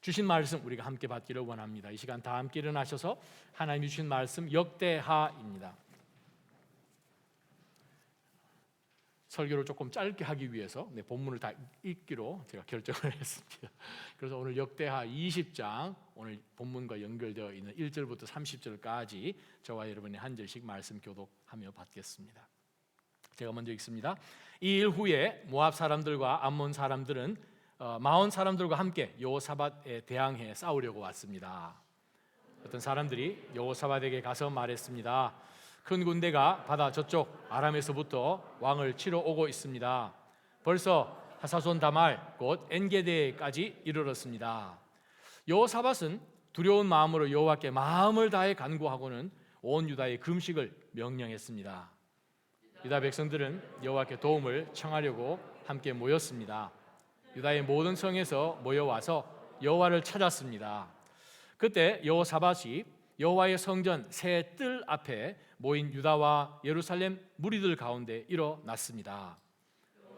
주신 말씀 우리가 함께 받기를 원합니다. 이 시간 다 함께 일어나셔서 하나님이 주신 말씀 역대하입니다. 설교를 조금 짧게 하기 위해서 본문을 다 읽기로 제가 결정을 했습니다. 그래서 오늘 역대하 20장, 오늘 본문과 연결되어 있는 1절부터 30절까지 저와 여러분이 한 절씩 말씀 교독하며 받겠습니다. 제가 먼저 읽습니다. 이 일 후에 모압 사람들과 암몬 사람들은 마온 사람들과 함께 여호사밧에 대항해 싸우려고 왔습니다. 어떤 사람들이 여호사밧에게 가서 말했습니다. 큰 군대가 바다 저쪽 아람에서부터 왕을 치러 오고 있습니다. 벌써 하사손 다말 곧 엔게데까지 이르렀습니다. 여호사밧은 두려운 마음으로 여호와께 마음을 다해 간구하고는 온 유다의 금식을 명령했습니다. 유다 백성들은 여호와께 도움을 청하려고 함께 모였습니다. 유다의 모든 성에서 모여와서 여호와를 찾았습니다. 그때 여호사밧이 여호와의 성전 새 뜰 앞에 모인 유다와 예루살렘 무리들 가운데 일어났습니다.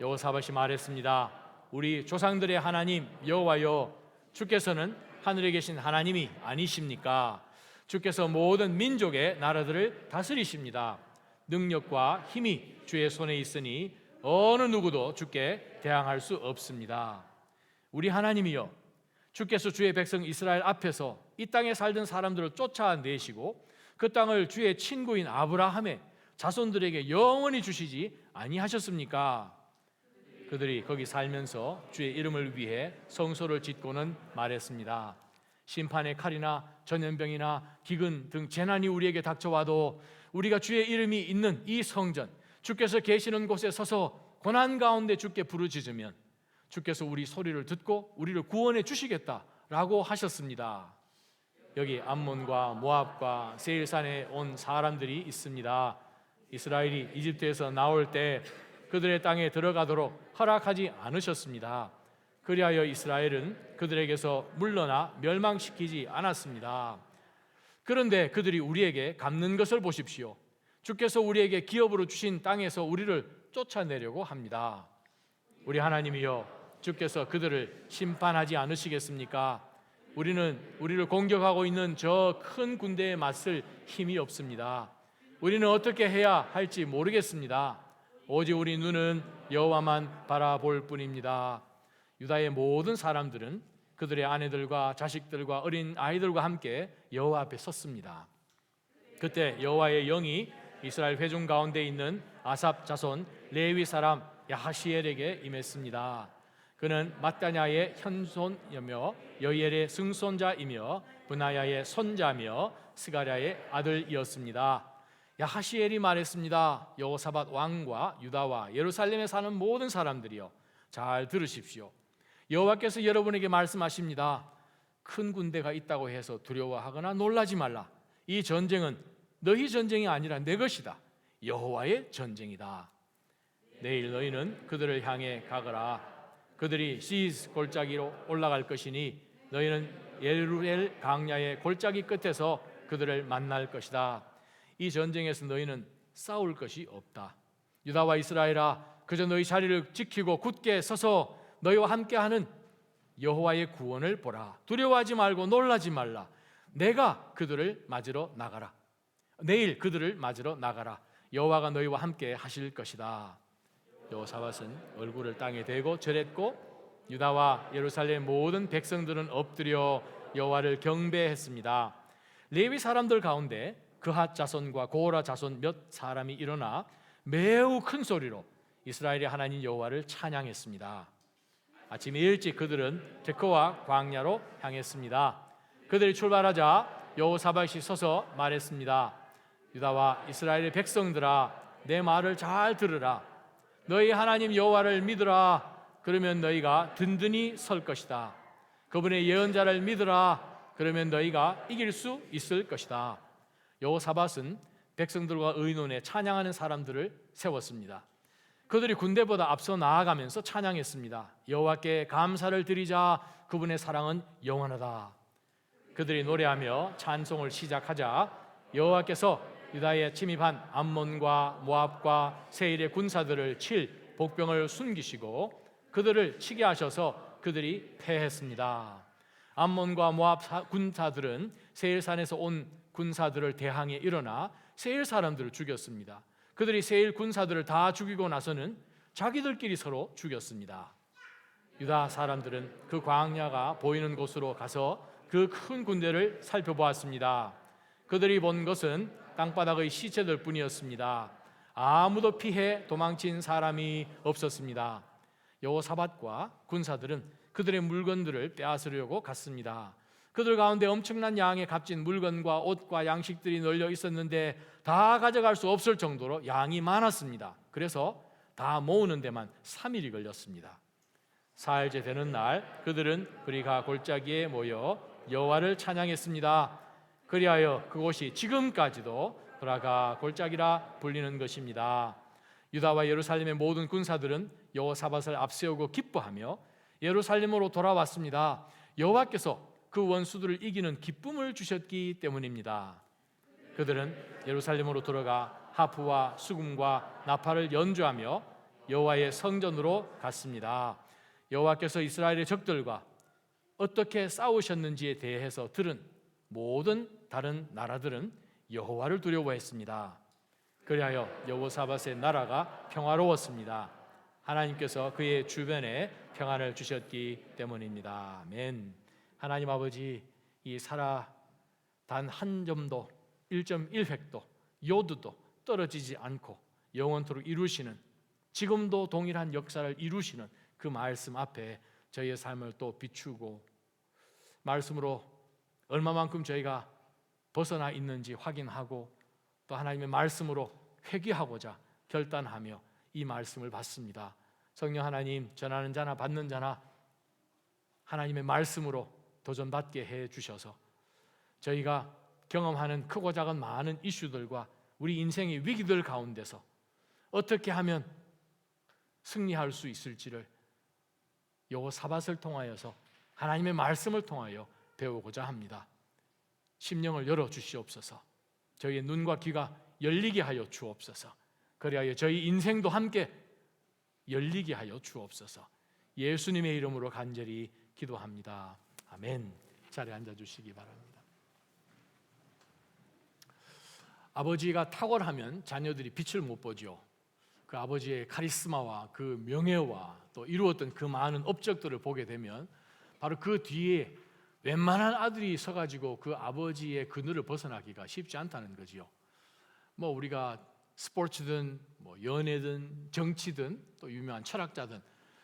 여호사밧이 말했습니다. 우리 조상들의 하나님 여호와여, 주께서는 하늘에 계신 하나님이 아니십니까? 주께서 모든 민족의 나라들을 다스리십니다. 능력과 힘이 주의 손에 있으니 어느 누구도 주께 대항할 수 없습니다. 우리 하나님이여, 주께서 주의 백성 이스라엘 앞에서 이 땅에 살던 사람들을 쫓아내시고 그 땅을 주의 친구인 아브라함의 자손들에게 영원히 주시지 아니하셨습니까? 그들이 거기 살면서 주의 이름을 위해 성소를 짓고는 말했습니다. 심판의 칼이나 전염병이나 기근 등 재난이 우리에게 닥쳐와도 우리가 주의 이름이 있는 이 성전, 주께서 계시는 곳에 서서 고난 가운데 주께 부르짖으면 주께서 우리 소리를 듣고 우리를 구원해 주시겠다라고 하셨습니다. 여기 암몬과 모압과 세일산에 온 사람들이 있습니다. 이스라엘이 이집트에서 나올 때 그들의 땅에 들어가도록 허락하지 않으셨습니다. 그리하여 이스라엘은 그들에게서 물러나 멸망시키지 않았습니다. 그런데 그들이 우리에게 갚는 것을 보십시오. 주께서 우리에게 기업으로 주신 땅에서 우리를 쫓아내려고 합니다. 우리 하나님이여, 주께서 그들을 심판하지 않으시겠습니까? 우리를 공격하고 있는 저 큰 군대에 맞설 힘이 없습니다. 우리는 어떻게 해야 할지 모르겠습니다. 오직 우리 눈은 여호와만 바라볼 뿐입니다. 유다의 모든 사람들은 그들의 아내들과 자식들과 어린 아이들과 함께 여호와 앞에 섰습니다. 그때 여호와의 영이 이스라엘 회중 가운데 있는 아삽 자손 레위 사람 야하시엘에게 임했습니다. 그는 mat단야의 현손이며 여이엘의 증손자이며 브나야의 손자며 스가랴의 아들이었습니다. 야하시엘이 말했습니다. 여호사밧 왕과 유다와 예루살렘에 사는 모든 사람들이여, 잘 들으십시오. 여호와께서 여러분에게 말씀하십니다. 큰 군대가 있다고 해서 두려워하거나 놀라지 말라. 이 전쟁은 너희 전쟁이 아니라 내 것이다. 여호와의 전쟁이다. 내일 너희는 그들을 향해 가거라. 그들이 시스 골짜기로 올라갈 것이니 너희는 예루엘 강야의 골짜기 끝에서 그들을 만날 것이다. 이 전쟁에서 너희는 싸울 것이 없다. 유다와 이스라엘아, 그저 너희 자리를 지키고 굳게 서서 너희와 함께하는 여호와의 구원을 보라. 두려워하지 말고 놀라지 말라. 내가 그들을 맞으러 나가라. 내일 그들을 맞으러 나가라. 여호와가 너희와 함께 하실 것이다. 여호사밧은 얼굴을 땅에 대고 절했고 유다와 예루살렘 모든 백성들은 엎드려 여호와를 경배했습니다. 레위 사람들 가운데 그핫 자손과 고라 자손 몇 사람이 일어나 매우 큰 소리로 이스라엘의 하나님 여호와를 찬양했습니다. 아침 일찍 그들은 데코와 광야로 향했습니다. 그들이 출발하자 여호사밧이 서서 말했습니다. 유다와 이스라엘의 백성들아, 내 말을 잘 들으라. 너희 하나님 여호와를 믿으라. 그러면 너희가 든든히 설 것이다. 그분의 예언자를 믿으라. 그러면 너희가 이길 수 있을 것이다. 여호사밧은 백성들과 의논에 찬양하는 사람들을 세웠습니다. 그들이 군대보다 앞서 나아가면서 찬양했습니다. 여호와께 감사를 드리자. 그분의 사랑은 영원하다. 그들이 노래하며 찬송을 시작하자 여호와께서 유다에 침입한 암몬과 모압과 세일의 군사들을 칠 복병을 숨기시고 그들을 치게 하셔서 그들이 패했습니다. 암몬과 모압 군사들은 세일산에서 온 군사들을 대항해 일어나 세일 사람들을 죽였습니다. 그들이 세일 군사들을 다 죽이고 나서는 자기들끼리 서로 죽였습니다. 유다 사람들은 그 광야가 보이는 곳으로 가서 그 큰 군대를 살펴보았습니다. 그들이 본 것은 땅바닥의 시체들 뿐이었습니다. 아무도 피해 도망친 사람이 없었습니다. 여호사밧과 군사들은 그들의 물건들을 빼앗으려고 갔습니다. 그들 가운데 엄청난 양의 값진 물건과 옷과 양식들이 널려 있었는데 다 가져갈 수 없을 정도로 양이 많았습니다. 그래서 다 모으는 데만 3일이 걸렸습니다. 사흘째 되는 날 그들은 그리가 골짜기에 모여 여호와를 찬양했습니다. 그리하여 그곳이 지금까지도 그라가 골짜기라 불리는 것입니다. 유다와 예루살렘의 모든 군사들은 여호사밧을 앞세우고 기뻐하며 예루살렘으로 돌아왔습니다. 여호와께서 그 원수들을 이기는 기쁨을 주셨기 때문입니다. 그들은 예루살렘으로 들어가 하프와 수금과 나팔을 연주하며 여호와의 성전으로 갔습니다. 여호와께서 이스라엘의 적들과 어떻게 싸우셨는지에 대해서 들은 모든 다른 나라들은 여호와를 두려워했습니다. 그리하여 여호사밧의 나라가 평화로웠습니다. 하나님께서 그의 주변에 평안을 주셨기 때문입니다. 아멘. 하나님 아버지, 이 살아 단 한 점도 1.1획도 요드도 떨어지지 않고 영원토록 이루시는, 지금도 동일한 역사를 이루시는 그 말씀 앞에 저희의 삶을 또 비추고 말씀으로 얼마만큼 저희가 벗어나 있는지 확인하고 또 하나님의 말씀으로 회개하고자 결단하며 이 말씀을 받습니다. 성령 하나님, 전하는 자나 받는 자나 하나님의 말씀으로 도전받게 해 주셔서 저희가 경험하는 크고 작은 많은 이슈들과 우리 인생의 위기들 가운데서 어떻게 하면 승리할 수 있을지를 여호사밧을 통하여서 하나님의 말씀을 통하여 배우고자 합니다. 심령을 열어 주시옵소서. 저희의 눈과 귀가 열리게 하여 주옵소서. 그리하여 저희 인생도 함께 열리게 하여 주옵소서. 예수님의 이름으로 간절히 기도합니다. 아멘. 자리에 앉아 주시기 바랍니다. 아버지가 탁월하면 자녀들이 빛을 못 보죠. 그 아버지의 카리스마와 그 명예와 또 이루었던 그 많은 업적들을 보게 되면 바로 그 뒤에 웬만한 아들이 서가지고 그 아버지의 그늘을 벗어나기가 쉽지 않다는 거지요. 뭐 우리가 스포츠든 뭐 연애든 정치든 또 유명한 철학자든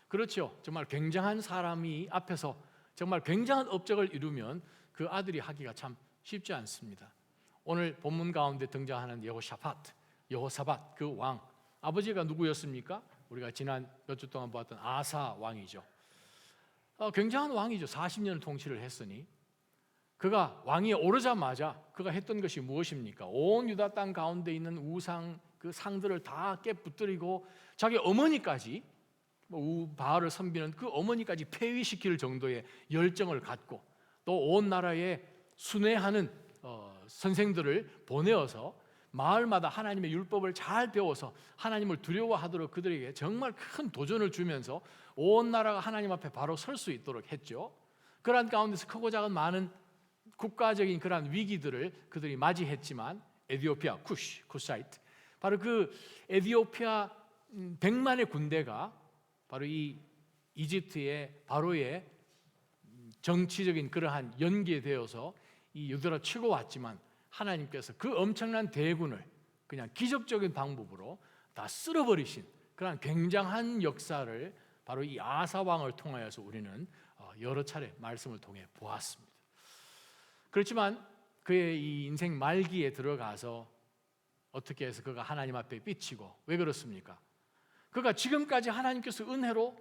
그렇죠. 정말 굉장한 사람이 앞에서 정말 굉장한 업적을 이루면 그 아들이 하기가 참 쉽지 않습니다. 오늘 본문 가운데 등장하는 여호사밧 그 왕, 아버지가 누구였습니까? 우리가 지난 몇 주 동안 보았던 아사 왕이죠. 굉장한 왕이죠. 40년을 통치를 했으니 그가 왕위에 오르자마자 그가 했던 것이 무엇입니까? 온 유다 땅 가운데 있는 우상 그 상들을 다 깨부뜨리고 자기 어머니까지 바알을 섬기는 그 어머니까지 폐위시킬 정도의 열정을 갖고 또 온 나라에 순회하는 선생들을 보내어서 마을마다 하나님의 율법을 잘 배워서 하나님을 두려워하도록 그들에게 정말 큰 도전을 주면서 온 나라가 하나님 앞에 바로 설 수 있도록 했죠. 그러한 가운데서 크고 작은 많은 국가적인 그러한 위기들을 그들이 맞이했지만 에디오피아, 쿠사이트, 바로 그 에디오피아 100만의 군대가 바로 이 이집트의 바로의 정치적인 그러한 연기에 되어서 이 유대로 치고 왔지만 하나님께서 그 엄청난 대군을 그냥 기적적인 방법으로 다 쓸어버리신 그런 굉장한 역사를 바로 이 아사 왕을 통하여서 우리는 여러 차례 말씀을 통해 보았습니다. 그렇지만 그의 이 인생 말기에 들어가서 어떻게 해서 그가 하나님 앞에 삐치고, 왜 그렇습니까? 그가 지금까지 하나님께서 은혜로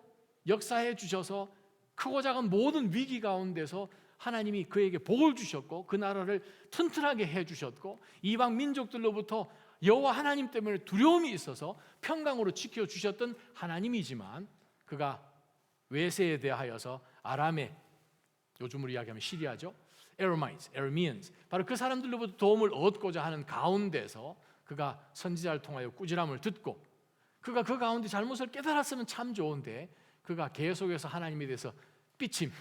역사해 주셔서 크고 작은 모든 위기 가운데서 하나님이 그에게 복을 주셨고 그 나라를 튼튼하게 해주셨고 이방 민족들로부터 여호와 하나님 때문에 두려움이 있어서 평강으로 지켜주셨던 하나님이지만 그가 외세에 대하여서 아람의, 요즘으로 이야기하면 시리아죠, 에르미안스, 바로 그 사람들로부터 도움을 얻고자 하는 가운데서 그가 선지자를 통하여 꾸지람을 듣고 그가 그 가운데 잘못을 깨달았으면 참 좋은데 그가 계속해서 하나님에 대해서 삐침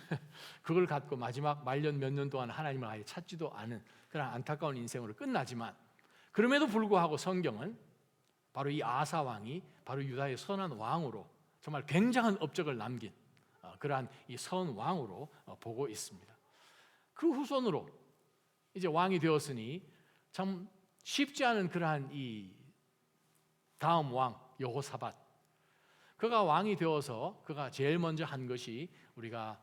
그걸 갖고 마지막 말년 몇 년 동안 하나님을 아예 찾지도 않은 그런 안타까운 인생으로 끝나지만, 그럼에도 불구하고 성경은 바로 이 아사 왕이 바로 유다의 선한 왕으로 정말 굉장한 업적을 남긴 그러한 이 선 왕으로 보고 있습니다. 그 후손으로 이제 왕이 되었으니 참 쉽지 않은 그러한 이 다음 왕 여호사밧, 그가 왕이 되어서 그가 제일 먼저 한 것이, 우리가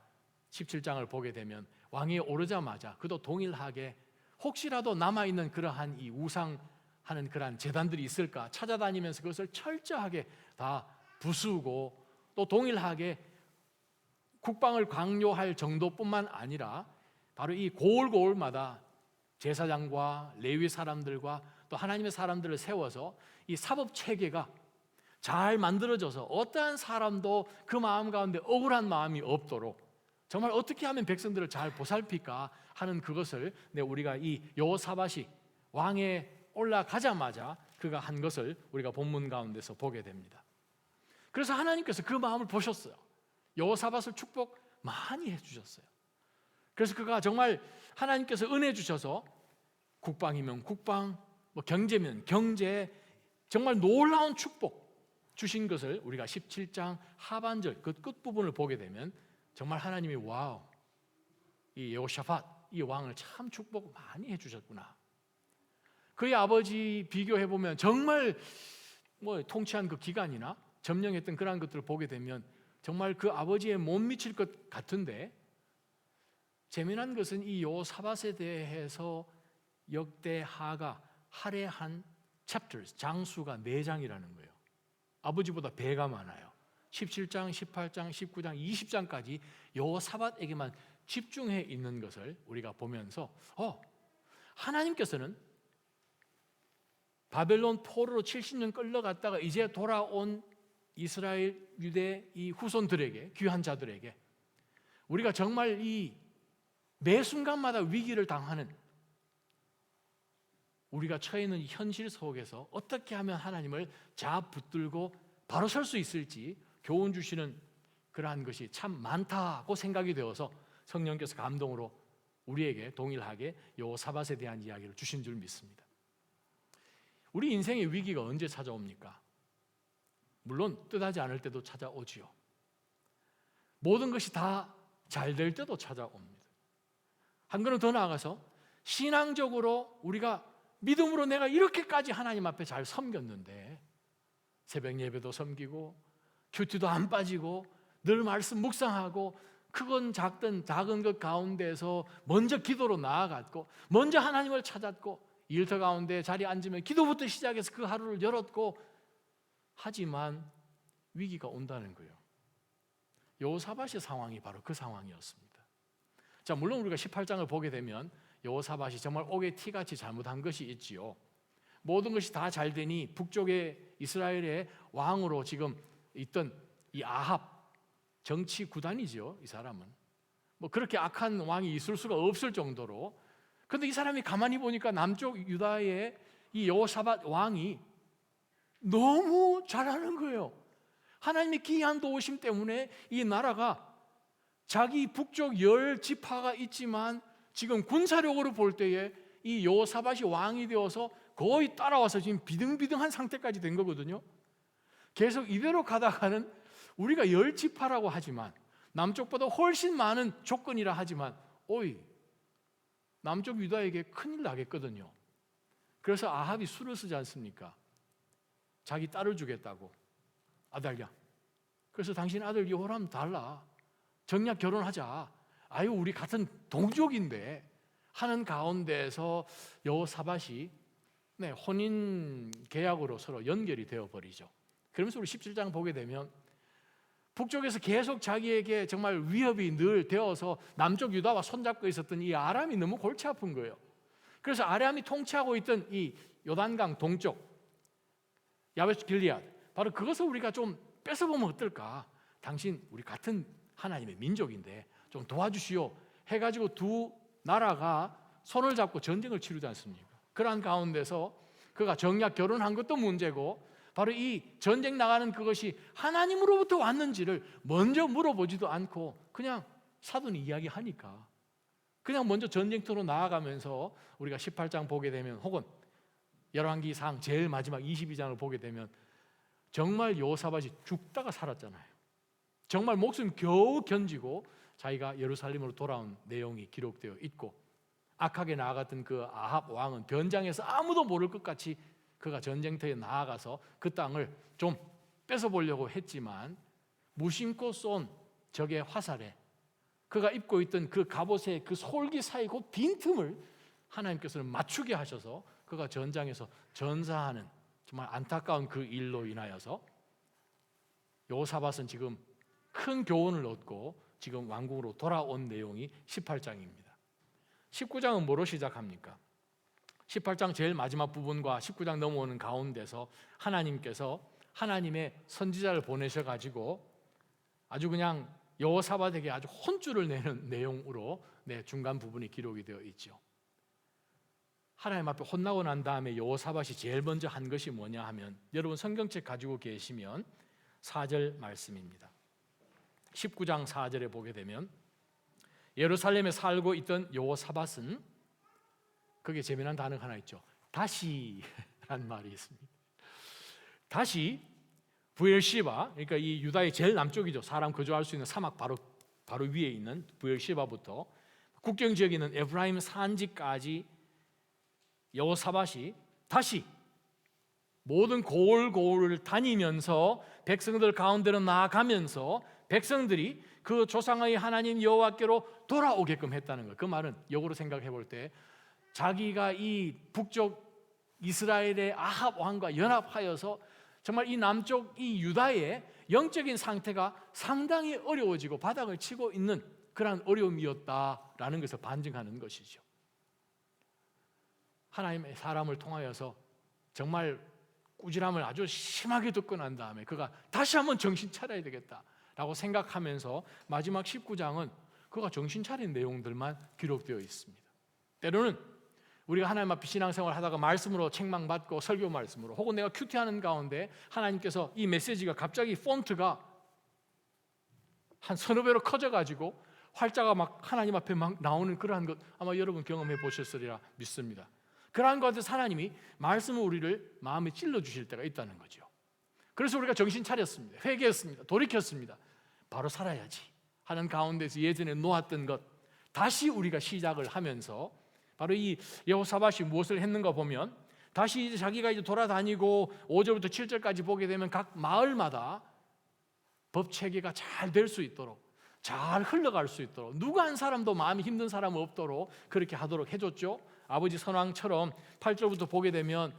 17장을 보게 되면 왕이 오르자마자 그도 동일하게 혹시라도 남아있는 그러한 이 우상하는 그러한 제단들이 있을까 찾아다니면서 그것을 철저하게 다 부수고, 또 동일하게 국방을 강요할 정도뿐만 아니라 바로 이 고을고을마다 제사장과 레위 사람들과 또 하나님의 사람들을 세워서 이 사법 체계가 잘 만들어져서 어떠한 사람도 그 마음 가운데 억울한 마음이 없도록 정말 어떻게 하면 백성들을 잘 보살필까 하는 그것을 우리가 이 여호사밧이 왕에 올라가자마자 그가 한 것을 우리가 본문 가운데서 보게 됩니다. 그래서 하나님께서 그 마음을 보셨어요. 여호사밧을 축복 많이 해주셨어요. 그래서 그가 정말 하나님께서 은혜 주셔서 국방이면 국방, 경제면 경제, 정말 놀라운 축복 주신 것을 우리가 17장 하반절 그 끝부분을 보게 되면 정말 하나님이 와우, 이 여호사밧 이 왕을 참 축복 많이 해주셨구나. 그의 아버지 비교해보면 정말 통치한 그 기간이나 점령했던 그러한 것들을 보게 되면 정말 그 아버지에 못 미칠 것 같은데, 재미난 것은 이 여호사밧에 대해서 역대하가 할애한 chapters, 장수가 4장이라는 거예요. 아버지보다 배가 많아요. 17장, 18장, 19장, 20장까지 여호사밧에게만 집중해 있는 것을 우리가 보면서 하나님께서는 바벨론 포로로 70년 끌려갔다가 이제 돌아온 이스라엘 유대 이 후손들에게, 귀한 자들에게 우리가 정말 이 매 순간마다 위기를 당하는 우리가 처해 있는 이 현실 속에서 어떻게 하면 하나님을 붙들고 바로 설 수 있을지 교훈 주시는 그러한 것이 참 많다고 생각이 되어서 성령께서 감동으로 우리에게 동일하게 여호사밧에 대한 이야기를 주신 줄 믿습니다. 우리 인생의 위기가 언제 찾아옵니까? 물론 뜻하지 않을 때도 찾아오지요. 모든 것이 다 잘 될 때도 찾아옵니다. 한 걸음 더 나아가서 신앙적으로 우리가 믿음으로 내가 이렇게까지 하나님 앞에 잘 섬겼는데, 새벽 예배도 섬기고 큐티도 안 빠지고 늘 말씀 묵상하고 크건 작든 작은 것 가운데서 먼저 기도로 나아갔고 먼저 하나님을 찾았고 일터 가운데 자리에 앉으면 기도부터 시작해서 그 하루를 열었고, 하지만 위기가 온다는 거예요. 여호사밧의 상황이 바로 그 상황이었습니다. 자, 물론 우리가 18장을 보게 되면 여호사밧이 정말 옥의 티같이 잘못한 것이 있지요. 모든 것이 다 잘 되니 북쪽의 이스라엘의 왕으로 지금 있던 이 아합, 정치 구단이지요. 이 사람은 그렇게 악한 왕이 있을 수가 없을 정도로. 그런데 이 사람이 가만히 보니까 남쪽 유다의 이 여호사밧 왕이 너무 잘하는 거예요. 하나님의 기이한 도우심 때문에 이 나라가 자기 북쪽 10지파가 있지만 지금 군사력으로 볼 때에 이 여호사밧이 왕이 되어서 거의 따라와서 지금 비등비등한 상태까지 된 거거든요. 계속 이대로 가다가는 우리가 10지파라고 하지만 남쪽보다 훨씬 많은 조건이라 하지만 남쪽 유다에게 큰일 나겠거든요. 그래서 아합이 수를 쓰지 않습니까? 자기 딸을 주겠다고. 아달랴, 그래서 당신 아들 여호람 달라, 정략 결혼하자, 우리 같은 동족인데 하는 가운데서 여호사밧이 혼인 계약으로 서로 연결이 되어버리죠. 그러면서 우리 17장 보게 되면 북쪽에서 계속 자기에게 정말 위협이 늘 되어서 남쪽 유다와 손잡고 있었던 이 아람이 너무 골치 아픈 거예요. 그래서 아람이 통치하고 있던 이 요단강 동쪽 야베스 길리앗, 바로 그것을 우리가 좀 뺏어보면 어떨까? 당신 우리 같은 하나님의 민족인데 좀 도와주시오 해가지고 두 나라가 손을 잡고 전쟁을 치르지 않습니까? 그러한 가운데서 그가 정략 결혼한 것도 문제고, 바로 이 전쟁 나가는 그것이 하나님으로부터 왔는지를 먼저 물어보지도 않고 그냥 사도는 이야기하니까 그냥 먼저 전쟁터로 나아가면서 우리가 18장 보게 되면 혹은 열왕기상 제일 마지막 22장을 보게 되면 정말 여호사밧이 죽다가 살았잖아요. 정말 목숨 겨우 견디고 자기가 예루살렘으로 돌아온 내용이 기록되어 있고, 악하게 나아갔던 그 아합 왕은 변장해서 아무도 모를 것 같이 그가 전쟁터에 나아가서 그 땅을 좀 뺏어보려고 했지만 무심코 쏜 적의 화살에 그가 입고 있던 그 갑옷의 그 솔기 사이 그 빈틈을 하나님께서는 맞추게 하셔서 그가 전장에서 전사하는 정말 안타까운 그 일로 인하여서 여호사밧은 지금 큰 교훈을 얻고 지금 왕궁으로 돌아온 내용이 18장입니다. 19장은 뭐로 시작합니까? 18장 제일 마지막 부분과 19장 넘어오는 가운데서 하나님께서 하나님의 선지자를 보내셔가지고 아주 그냥 여호사밧에게 아주 혼쭐을 내는 내용으로 중간 부분이 기록이 되어 있죠. 하나님 앞에 혼나고 난 다음에 여호사밧이 제일 먼저 한 것이 뭐냐 하면, 여러분 성경책 가지고 계시면 4절 말씀입니다. 19장 4절에 보게 되면 예루살렘에 살고 있던 여호사밧은, 거기에 재미난 단어가 하나 있죠. 다시란 말이 있습니다. 다시 브엘시바, 그러니까 이 유다의 제일 남쪽이죠. 사람 거주할 수 있는 사막 바로 위에 있는 브엘시바부터 국경 지역에 있는 에프라임 산지까지 여호사밧이 다시 모든 고을고을을 다니면서 백성들 가운데로 나아가면서 백성들이 그 조상의 하나님 여호와께로 돌아오게끔 했다는 거예요. 그 말은 역으로 생각해 볼 때 자기가 이 북쪽 이스라엘의 아합 왕과 연합하여서 정말 이 남쪽 이 유다의 영적인 상태가 상당히 어려워지고 바닥을 치고 있는 그러한 어려움이었다라는 것을 반증하는 것이죠. 하나님의 사람을 통하여서 정말 꾸지람을 아주 심하게 듣고 난 다음에 그가 다시 한번 정신 차려야 되겠다라고 생각하면서 마지막 19장은 그가 정신 차린 내용들만 기록되어 있습니다. 때로는 우리가 하나님 앞에 신앙생활을 하다가 말씀으로 책망받고 설교 말씀으로 혹은 내가 큐티하는 가운데 하나님께서 이 메시지가 갑자기 폰트가 한 서너 배로 커져가지고 활자가 막 하나님 앞에 막 나오는 그러한 것 아마 여러분 경험해 보셨으리라 믿습니다. 그러한 것에서 하나님이 말씀을 우리를 마음에 찔러주실 때가 있다는 거죠. 그래서 우리가 정신 차렸습니다. 회개했습니다. 돌이켰습니다. 바로 살아야지 하는 가운데서 예전에 놓았던 것 다시 우리가 시작을 하면서 바로 이 여호사밧이 무엇을 했는가 보면 다시 이제 자기가 이제 돌아다니고 5절부터 7절까지 보게 되면 각 마을마다 법 체계가 잘 될 수 있도록 잘 흘러갈 수 있도록 누가 한 사람도 마음이 힘든 사람 없도록 그렇게 하도록 해줬죠. 아버지 선왕처럼 8절부터 보게 되면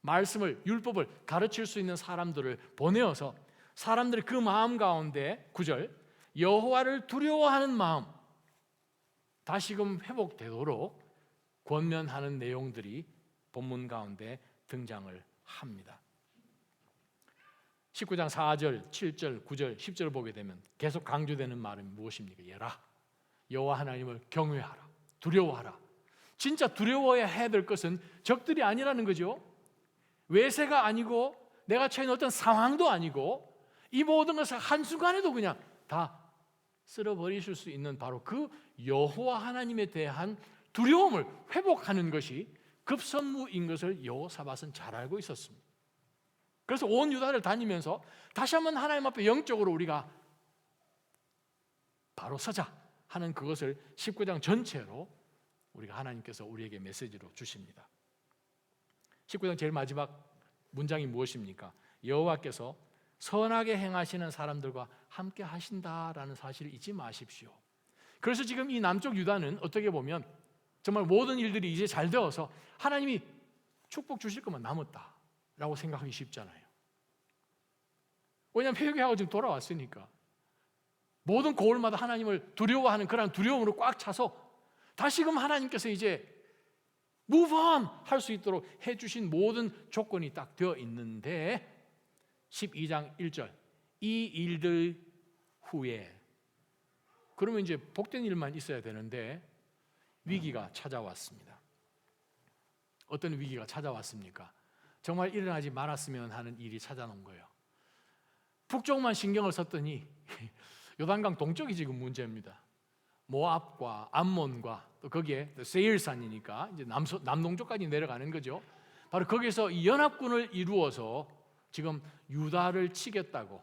말씀을 율법을 가르칠 수 있는 사람들을 보내어서 사람들이 그 마음 가운데 9절 여호와를 두려워하는 마음 다시금 회복되도록 권면하는 내용들이 본문 가운데 등장을 합니다. 19장 4절, 7절, 9절, 10절을 보게 되면 계속 강조되는 말은 무엇입니까? 예라, 여호와 하나님을 경외하라, 두려워하라. 진짜 두려워야 해야 될 것은 적들이 아니라는 거죠. 외세가 아니고 내가 처해 있는 어떤 상황도 아니고 이 모든 것을 한순간에도 그냥 다 쓸어버리실 수 있는 바로 그 여호와 하나님에 대한 두려움을 회복하는 것이 급선무인 것을 여호사밧은 잘 알고 있었습니다. 그래서 온 유다를 다니면서 다시 한번 하나님 앞에 영적으로 우리가 바로 서자 하는 그것을 19장 전체로 우리가 하나님께서 우리에게 메시지로 주십니다. 19장 제일 마지막 문장이 무엇입니까? 여호와께서 선하게 행하시는 사람들과 함께 하신다라는 사실을 잊지 마십시오. 그래서 지금 이 남쪽 유다는 어떻게 보면 정말 모든 일들이 이제 잘 되어서 하나님이 축복 주실 것만 남았다라고 생각하기 쉽잖아요. 왜냐하면 회개하고 지금 돌아왔으니까 모든 고을마다 하나님을 두려워하는 그런 두려움으로 꽉 차서 다시금 하나님께서 이제 move on 할 수 있도록 해주신 모든 조건이 딱 되어 있는데 12장 1절 이 일들 후에 그러면 이제 복된 일만 있어야 되는데 위기가 찾아왔습니다. 어떤 위기가 찾아왔습니까? 정말 일어나지 말았으면 하는 일이 찾아온 거예요. 북쪽만 신경을 썼더니 요단강 동쪽이 지금 문제입니다. 모압과 암몬과 또 거기에 세일산이니까 이제 남동쪽까지 내려가는 거죠. 바로 거기서 이 연합군을 이루어서 지금 유다를 치겠다고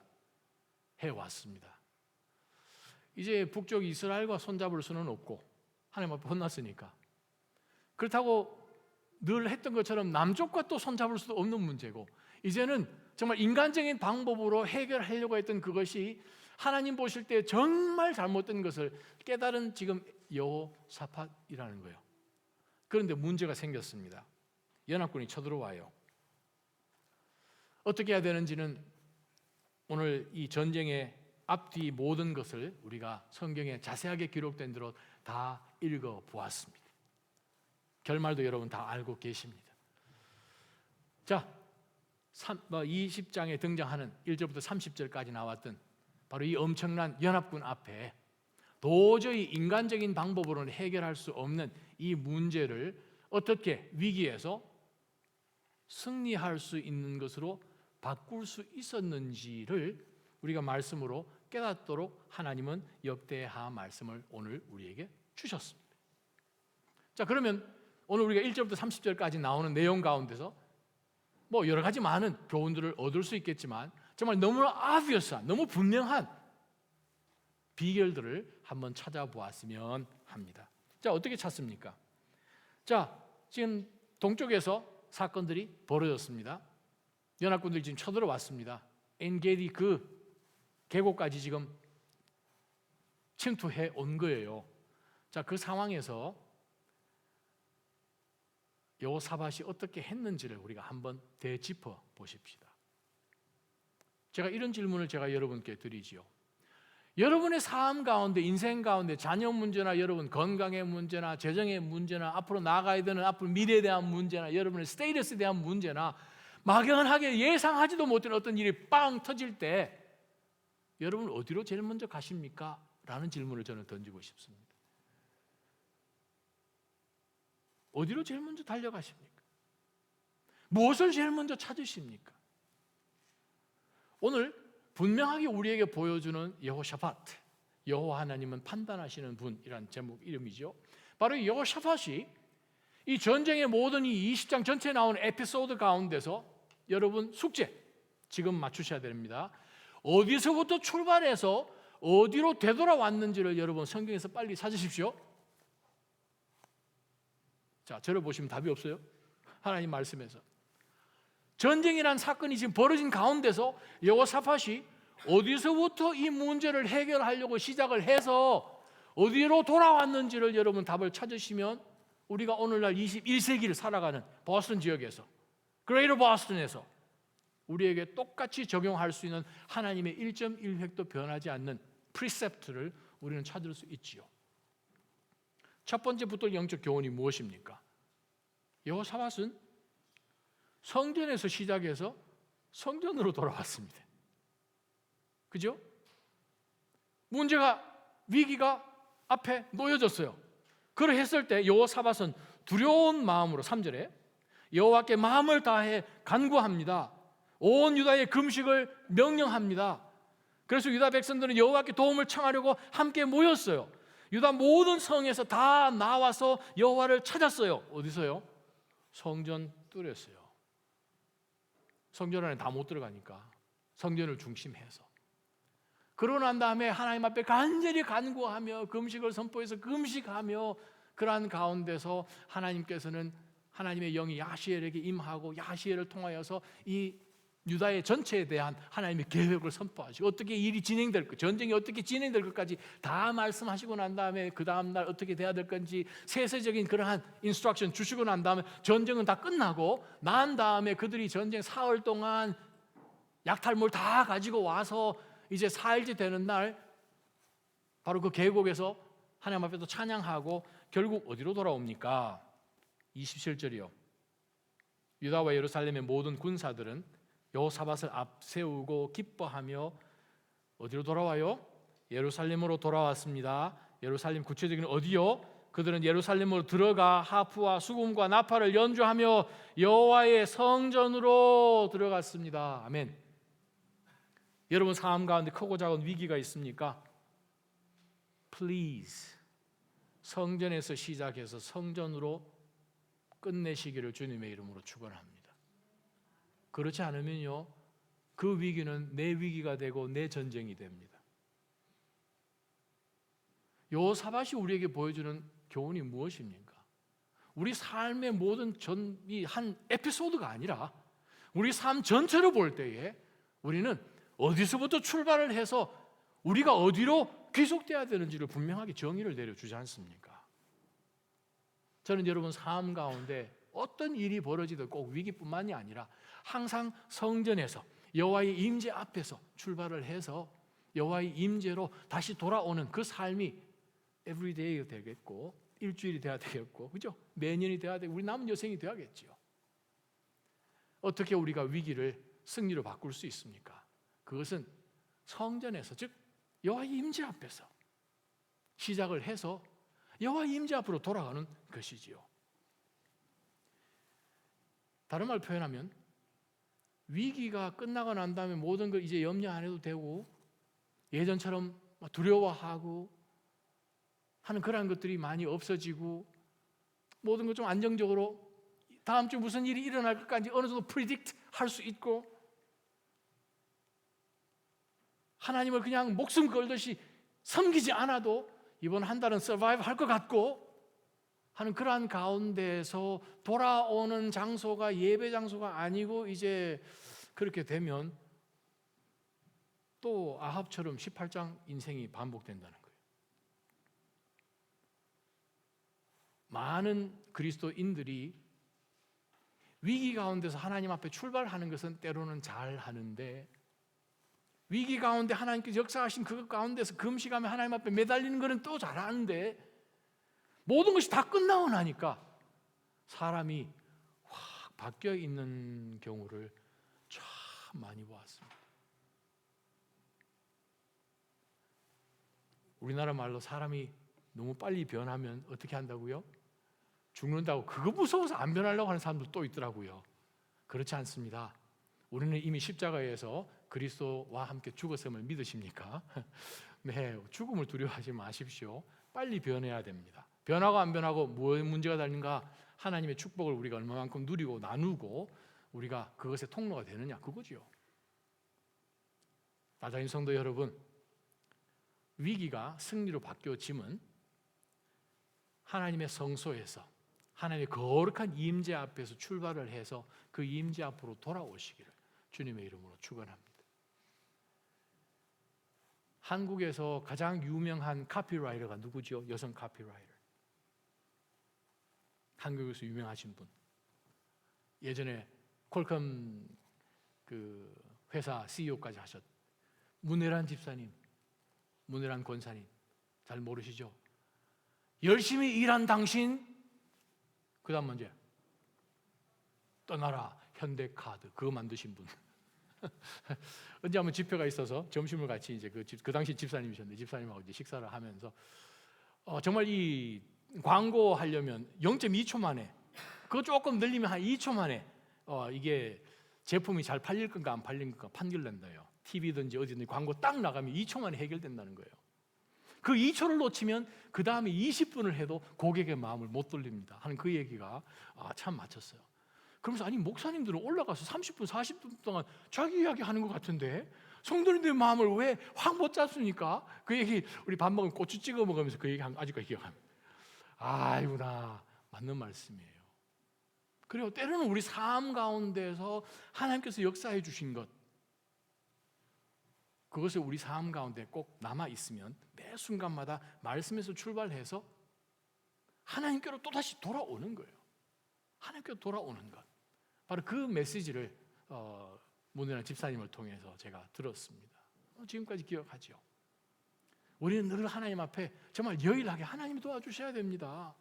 해왔습니다. 이제 북쪽 이스라엘과 손잡을 수는 없고 하나님 앞에 혼났으니까. 그렇다고 늘 했던 것처럼 남쪽과 또 손잡을 수도 없는 문제고, 이제는 정말 인간적인 방법으로 해결하려고 했던 그것이 하나님 보실 때 정말 잘못된 것을 깨달은 지금 여호사밧이라는 거예요. 그런데 문제가 생겼습니다. 연합군이 쳐들어와요. 어떻게 해야 되는지는 오늘 이 전쟁의 앞뒤 모든 것을 우리가 성경에 자세하게 기록된 대로 다 읽어보았습니다. 결말도 여러분 다 알고 계십니다. 자, 20장에 등장하는 1절부터 30절까지 나왔던 바로 이 엄청난 연합군 앞에 도저히 인간적인 방법으로는 해결할 수 없는 이 문제를 어떻게 위기에서 승리할 수 있는 것으로 바꿀 수 있었는지를 우리가 말씀으로 깨닫도록 하나님은 역대하 말씀을 오늘 우리에게 주셨습니다. 자, 그러면 오늘 우리가 1절부터 30절까지 나오는 내용 가운데서 뭐 여러 가지 많은 교훈들을 얻을 수 있겠지만 정말 너무나 obvious한, 너무 분명한 비결들을 한번 찾아보았으면 합니다. 자, 어떻게 찾습니까? 자, 지금 동쪽에서 사건들이 벌어졌습니다. 연합군들이 지금 쳐들어왔습니다. 엔게디 그 계곡까지 지금 침투해 온 거예요. 자, 그 상황에서 여호사밧이 어떻게 했는지를 우리가 한번 되짚어 보십시다. 제가 이런 질문을 제가 여러분께 드리지요. 여러분의 삶 가운데, 인생 가운데 자녀 문제나 여러분 건강의 문제나 재정의 문제나 앞으로 나아가야 되는 앞으로 미래에 대한 문제나 여러분의 스테이터스에 대한 문제나 막연하게 예상하지도 못한 어떤 일이 빵 터질 때 여러분 어디로 제일 먼저 가십니까? 라는 질문을 저는 던지고 싶습니다. 어디로 제일 먼저 달려가십니까? 무엇을 제일 먼저 찾으십니까? 오늘 분명하게 우리에게 보여주는 여호샤밧, 여호와 하나님은 판단하시는 분이라는 제목 이름이죠. 바로 여호샤밧이 이 전쟁의 모든 이 20장 전체에 나오는 에피소드 가운데서 여러분 숙제 지금 맞추셔야 됩니다. 어디서부터 출발해서 어디로 되돌아왔는지를 여러분 성경에서 빨리 찾으십시오. 자, 저를 보시면 답이 없어요. 하나님 말씀에서 전쟁이란 사건이 지금 벌어진 가운데서 여호사밧이 어디서부터 이 문제를 해결하려고 시작을 해서 어디로 돌아왔는지를 여러분 답을 찾으시면 우리가 오늘날 21세기를 살아가는 보스턴 지역에서, 그레이터 보스턴에서 우리에게 똑같이 적용할 수 있는 하나님의 1.1획도 변하지 않는 프리셉트를 우리는 찾을 수 있지요. 첫 번째 붙들 영적 교훈이 무엇입니까? 여호사밧은 성전에서 시작해서 성전으로 돌아왔습니다. 그죠? 문제가, 위기가 앞에 놓여졌어요. 그러했을 때 여호사밧은 두려운 마음으로 3절에 여호와께 마음을 다해 간구합니다. 온 유다의 금식을 명령합니다. 그래서 유다 백성들은 여호와께 도움을 청하려고 함께 모였어요. 유다 모든 성에서 다 나와서 여호와를 찾았어요. 어디서요? 성전 뚫었어요. 성전 안에 다 못 들어가니까 성전을 중심해서. 그러고 난 다음에 하나님 앞에 간절히 간구하며 금식을 선포해서 금식하며 그러한 가운데서 하나님께서는 하나님의 영이 야시엘에게 임하고 야시엘을 통하여서 이 유다의 전체에 대한 하나님의 계획을 선포하시고 어떻게 일이 진행될 것, 전쟁이 어떻게 진행될 것까지 다 말씀하시고 난 다음에 그 다음 날 어떻게 돼야 될 건지 세세적인 그러한 인스트럭션 주시고 난 다음에 전쟁은 다 끝나고 난 다음에 그들이 전쟁 사흘 동안 약탈물 다 가지고 와서 이제 4일째 되는 날 바로 그 계곡에서 하나님 앞에서 찬양하고 결국 어디로 돌아옵니까? 27절이요. 유다와 예루살렘의 모든 군사들은 여호사밧을 앞세우고 기뻐하며 어디로 돌아와요? 예루살렘으로 돌아왔습니다. 예루살렘 구체적인 어디요? 그들은 예루살렘으로 들어가 하프와 수금과 나팔을 연주하며 여호와의 성전으로 들어갔습니다. 아멘. 여러분 삶 가운데 크고 작은 위기가 있습니까? Please 성전에서 시작해서 성전으로 끝내시기를 주님의 이름으로 축원합니다. 그렇지 않으면요, 그 위기는 내 위기가 되고 내 전쟁이 됩니다. 여호사밧이 우리에게 보여주는 교훈이 무엇입니까? 우리 삶의 모든 이 한 에피소드가 아니라 우리 삶 전체로 볼 때에 우리는 어디서부터 출발을 해서 우리가 어디로 귀속돼야 되는지를 분명하게 정의를 내려주지 않습니까? 저는 여러분 삶 가운데 어떤 일이 벌어지든 꼭 위기뿐만이 아니라 항상 성전에서 여호와의 임재 앞에서 출발을 해서 여호와의 임재로 다시 돌아오는 그 삶이 everyday가 되겠고 일주일이 돼야 되겠고, 그죠? 매년이 돼야 되고 우리 남은 여생이 돼야겠지요. 어떻게 우리가 위기를 승리로 바꿀 수 있습니까? 그것은 성전에서, 즉 여호와의 임재 앞에서 시작을 해서 여호와의 임재 앞으로 돌아가는 것이지요. 다른 말로 표현하면 위기가 끝나고 난 다음에 모든 걸 이제 염려 안 해도 되고 예전처럼 두려워하고 하는 그러한 것들이 많이 없어지고 모든 것 좀 안정적으로 다음 주 무슨 일이 일어날 것까지 어느 정도 프리딕트 할 수 있고 하나님을 그냥 목숨 걸듯이 섬기지 않아도 이번 한 달은 서바이브 할 것 같고 하는 그러한 가운데서 돌아오는 장소가 예배 장소가 아니고 이제 그렇게 되면 또 아합처럼 18장 인생이 반복된다는 거예요. 많은 그리스도인들이 위기 가운데서 하나님 앞에 출발하는 것은 때로는 잘 하는데 위기 가운데 하나님께서 역사하신 그 가운데서 금식하며 하나님 앞에 매달리는 것은 또 잘하는데 모든 것이 다 끝나고 나니까 사람이 확 바뀌어 있는 경우를 참 많이 보았습니다. 우리나라 말로 사람이 너무 빨리 변하면 어떻게 한다고요? 죽는다고. 그거 무서워서 안 변하려고 하는 사람도 또 있더라고요. 그렇지 않습니다. 우리는 이미 십자가에서 그리스도와 함께 죽었음을 믿으십니까? 네, 죽음을 두려워하지 마십시오. 빨리 변해야 됩니다. 변하고 안 변하고 무엇 문제가 되는가? 하나님의 축복을 우리가 얼마만큼 누리고 나누고 우리가 그것의 통로가 되느냐, 그거지요. 나자인 성도 여러분, 위기가 승리로 바뀌어짐은 하나님의 성소에서 하나님의 거룩한 임재 앞에서 출발을 해서 그 임재 앞으로 돌아오시기를 주님의 이름으로 축원합니다. 한국에서 가장 유명한 카피라이터가 누구죠? 여성 카피라이터. 한국에서 유명하신 분. 예전에 퀄컴 그 회사 CEO까지 하셨. 문혜란 집사님, 문혜란 권사님 잘 모르시죠? 열심히 일한 당신, 그 다음 문제 떠나라 현대카드 그거 만드신 분. 언제 한번 집회가 있어서 점심을 같이 이제 그 당시 집사님이셨는데 집사님하고 이제 식사를 하면서 정말 이 광고 하려면 0.2초 만에 그거 조금 늘리면 한 2초 만에 이게 제품이 잘 팔릴 건가 안 팔릴 건가 판결된다요. TV든지 어디든지 광고 딱 나가면 2초 만에 해결된다는 거예요. 그 2초를 놓치면 그 다음에 20분을 해도 고객의 마음을 못 돌립니다 하는 그 얘기가 참 맞췄어요. 그러면서 아니 목사님들은 올라가서 30분 40분 동안 자기 이야기 하는 것 같은데 성도님들의 마음을 왜 확 못 잡습니까? 그 얘기 우리 밥 먹으면 고추 찍어 먹으면서 그 얘기 아직까지 기억합니다. 아이구나, 맞는 말씀이에요. 그리고 때로는 우리 삶 가운데서 하나님께서 역사해 주신 것 그것을 우리 삶 가운데 꼭 남아있으면 매 순간마다 말씀에서 출발해서 하나님께로 또다시 돌아오는 거예요. 하나님께로 돌아오는 것. 바로 그 메시지를 문혜란 집사님을 통해서 제가 들었습니다. 지금까지 기억하죠. 우리는 늘 하나님 앞에 정말 여일하게 하나님이 도와주셔야 됩니다.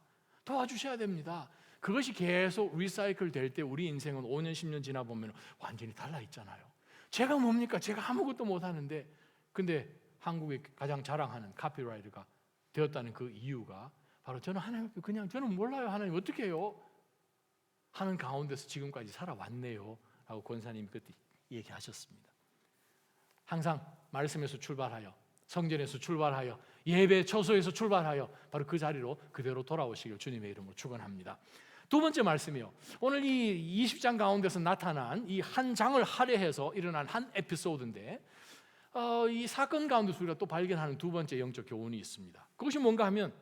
도와주셔야 됩니다. 그것이 계속 리사이클 될 때 우리 인생은 5년 10년 지나 보면 완전히 달라 있잖아요. 제가 뭡니까? 제가 아무것도 못하는데 근데 한국에 가장 자랑하는 카피라이터가 되었다는 그 이유가 바로 저는 하나님 앞에 그냥 저는 몰라요. 하나님 어떻게 해요? 하는 가운데서 지금까지 살아왔네요 라고 권사님이 그때 얘기하셨습니다. 항상 말씀에서 출발하여 성전에서 출발하여 예배 처소에서 출발하여 바로 그 자리로 그대로 돌아오시길 주님의 이름으로 축원합니다. 두 번째 말씀이요. 오늘 이 20장 가운데서 나타난 이 한 장을 할애해서 일어난 한 에피소드인데 이 사건 가운데서 우리가 또 발견하는 두 번째 영적 교훈이 있습니다. 그것이 뭔가 하면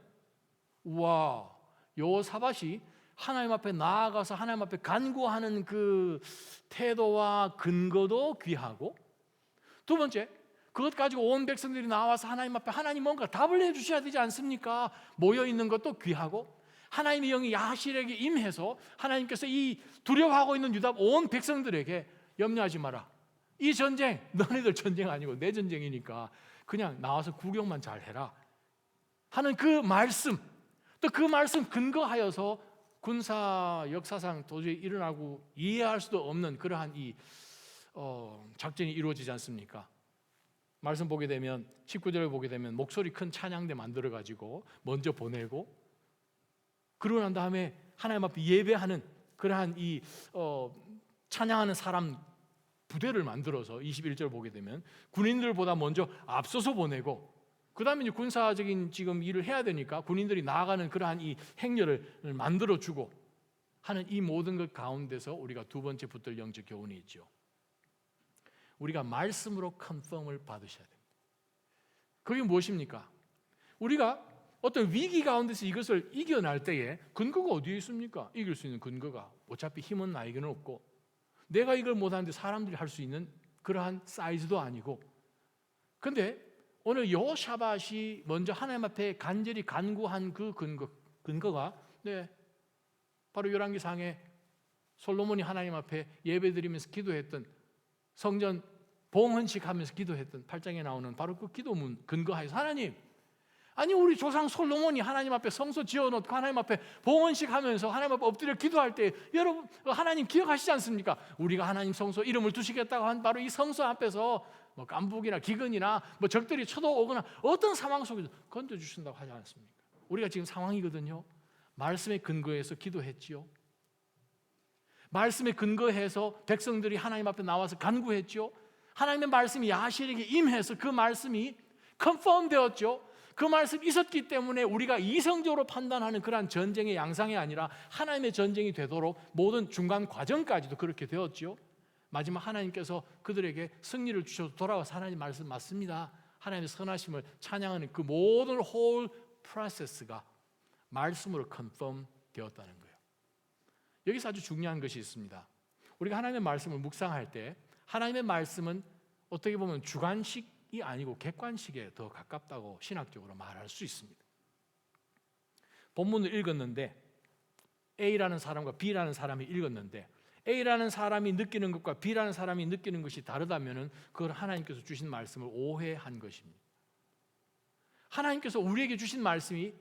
우와, 여호사밧이 하나님 앞에 나아가서 하나님 앞에 간구하는 그 태도와 근거도 귀하고, 두 번째 그것 가지고 온 백성들이 나와서 하나님 앞에 하나님 뭔가 답을 해주셔야 되지 않습니까? 모여있는 것도 귀하고, 하나님의 영이 야실에게 임해서 하나님께서 이 두려워하고 있는 유다 온 백성들에게 염려하지 마라, 이 전쟁 너네들 전쟁 아니고 내 전쟁이니까 그냥 나와서 구경만 잘 해라 하는 그 말씀, 또 그 말씀 근거하여서 군사 역사상 도저히 일어나고 이해할 수도 없는 그러한 이 작전이 이루어지지 않습니까? 말씀 보게 되면 19절을 보게 되면 목소리 큰 찬양대 만들어 가지고 먼저 보내고, 그러고 난 다음에 하나님 앞에 예배하는 그러한 이 찬양하는 사람 부대를 만들어서 21절 보게 되면 군인들보다 먼저 앞서서 보내고, 그 다음에 이제 군사적인 지금 일을 해야 되니까 군인들이 나아가는 그러한 이 행렬을 만들어주고 하는 이 모든 것 가운데서 우리가 두 번째 붙들 영적 교훈이 있죠. 우리가 말씀으로 컨펌을 받으셔야 됩니다. 그게 무엇입니까? 우리가 어떤 위기 가운데서 이것을 이겨낼 때에 근거가 어디에 있습니까? 이길 수 있는 근거가 어차피 힘은 나에게는 없고, 내가 이걸 못하는데 사람들이 할 수 있는 그러한 사이즈도 아니고, 근데 오늘 여호사밧이 먼저 하나님 앞에 간절히 간구한 그 근거가 바로 열왕기상에 솔로몬이 하나님 앞에 예배드리면서 기도했던, 성전 봉헌식하면서 기도했던 8장에 나오는 바로 그 기도문 근거하여서, 하나님, 아니 우리 조상 솔로몬이 하나님 앞에 성소 지어놓고 하나님 앞에 봉헌식하면서 하나님 앞에 엎드려 기도할 때 여러분 하나님 기억하시지 않습니까? 우리가 하나님 성소 이름을 두시겠다고 한 바로 이 성소 앞에서 뭐 깐북이나 기근이나 뭐 적들이 쳐들어오거나 어떤 상황 속에서 건져주신다고 하지 않습니까? 우리가 지금 상황이거든요. 말씀에 근거해서 기도했지요. 말씀에 근거해서 백성들이 하나님 앞에 나와서 간구했죠. 하나님의 말씀이 야실에게 임해서 그 말씀이 컨펌 되었죠. 그 말씀이 있었기 때문에 우리가 이성적으로 판단하는 그러한 전쟁의 양상이 아니라 하나님의 전쟁이 되도록 모든 중간 과정까지도 그렇게 되었죠. 마지막 하나님께서 그들에게 승리를 주셔서 돌아와서 하나님 말씀 맞습니다, 하나님의 선하심을 찬양하는 그 모든 홀 프로세스가 말씀으로 컨펌 되었다는 거예요. 여기서 아주 중요한 것이 있습니다. 우리가 하나님의 말씀을 묵상할 때 하나님의 말씀은 어떻게 보면 주관식이 아니고 객관식에 더 가깝다고 신학적으로 말할 수 있습니다. 본문을 읽었는데 A라는 사람과 B라는 사람이 읽었는데 A라는 사람이 느끼는 것과 B라는 사람이 느끼는 것이 다르다면 그걸 하나님께서 주신 말씀을 오해한 것입니다. 하나님께서 우리에게 주신 말씀이